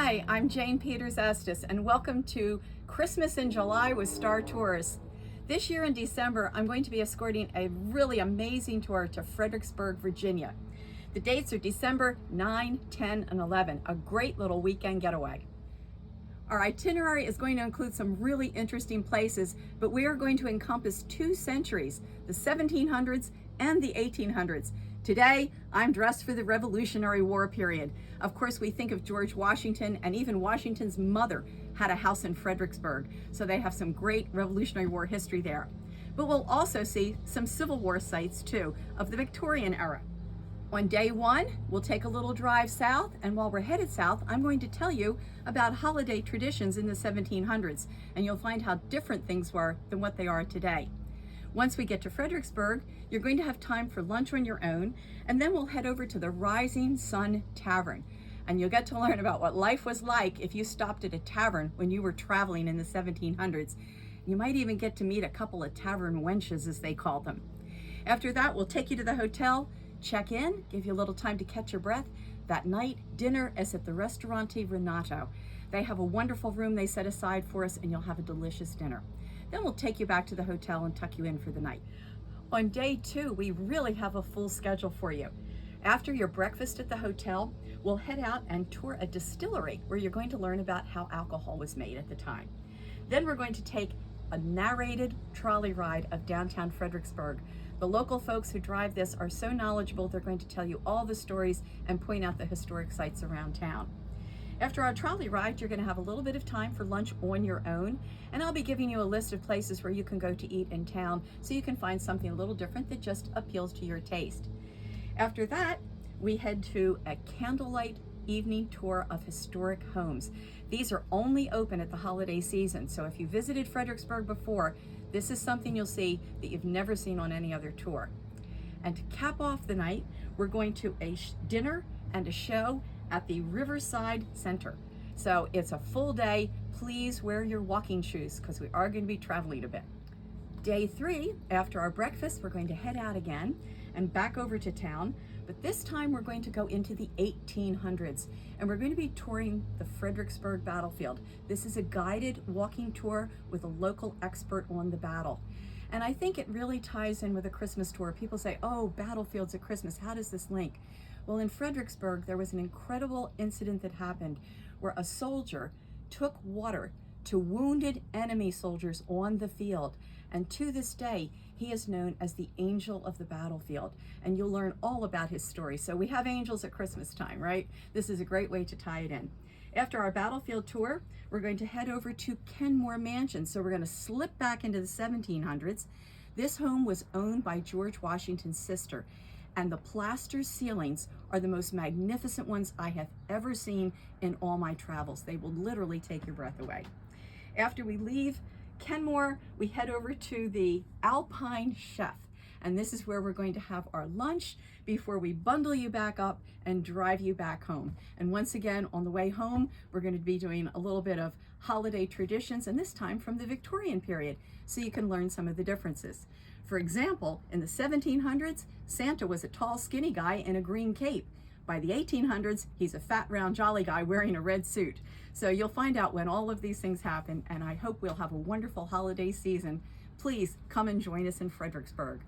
Hi, I'm Jane Peters Estes, and welcome to Christmas in July with Star Tours. This year in December, I'm going to be escorting a really amazing tour to Fredericksburg, Virginia. The dates are December 9, 10, and 11, a great little weekend getaway. Our itinerary is going to include some really interesting places, but we are going to encompass 2 centuries, the 1700s and the 1800s. Today, I'm dressed for the Revolutionary War period. Of course, we think of George Washington, and even Washington's mother had a house in Fredericksburg, so they have some great Revolutionary War history there. But we'll also see some Civil War sites too, of the Victorian era. On day 1, we'll take a little drive south, and while we're headed south, I'm going to tell you about holiday traditions in the 1700s, and you'll find how different things were than what they are today. Once we get to Fredericksburg, you're going to have time for lunch on your own, and then we'll head over to the Rising Sun Tavern, and you'll get to learn about what life was like if you stopped at a tavern when you were traveling in the 1700s. You might even get to meet a couple of tavern wenches, as they call them. After that, we'll take you to the hotel, check in, give you a little time to catch your breath. That night, dinner is at the Ristorante Renato. They have a wonderful room they set aside for us, and you'll have a delicious dinner. Then we'll take you back to the hotel and tuck you in for the night. On day 2, we really have a full schedule for you. After your breakfast at the hotel, we'll head out and tour a distillery where you're going to learn about how alcohol was made at the time. Then we're going to take a narrated trolley ride of downtown Fredericksburg. The local folks who drive this are so knowledgeable, they're going to tell you all the stories and point out the historic sites around town. After our trolley ride, you're going to have a little bit of time for lunch on your own, and I'll be giving you a list of places where you can go to eat in town so you can find something a little different that just appeals to your taste. After that, we head to a candlelight evening tour of historic homes. These are only open at the holiday season, so if you visited Fredericksburg before, this is something you'll see that you've never seen on any other tour. And to cap off the night, we're going to a dinner and a show at the Riverside Center. So it's a full day. Please wear your walking shoes because we are going to be traveling a bit. Day 3, after our breakfast, we're going to head out again and back over to town, but this time we're going to go into the 1800s, and we're going to be touring the Fredericksburg battlefield. This is a guided walking tour with a local expert on the battle. And I think it really ties in with a Christmas tour. People say, oh, battlefields at Christmas, how does this link? Well, in Fredericksburg, there was an incredible incident that happened where a soldier took water to wounded enemy soldiers on the field. And to this day, he is known as the Angel of the Battlefield. And you'll learn all about his story. So we have angels at Christmas time, right? This is a great way to tie it in. After our battlefield tour, we're going to head over to Kenmore Mansion. So we're going to slip back into the 1700s. This home was owned by George Washington's sister, and the plaster ceilings are the most magnificent ones I have ever seen in all my travels. They will literally take your breath away. After we leave Kenmore, we head over to the Alpine Chef, and this is where we're going to have our lunch before we bundle you back up and drive you back home. And once again, on the way home, we're going to be doing a little bit of holiday traditions, and this time from the Victorian period, so you can learn some of the differences. For example, in the 1700s, Santa was a tall, skinny guy in a green cape. By the 1800s, he's a fat, round, jolly guy wearing a red suit. So you'll find out when all of these things happen, and I hope we'll have a wonderful holiday season. Please come and join us in Fredericksburg.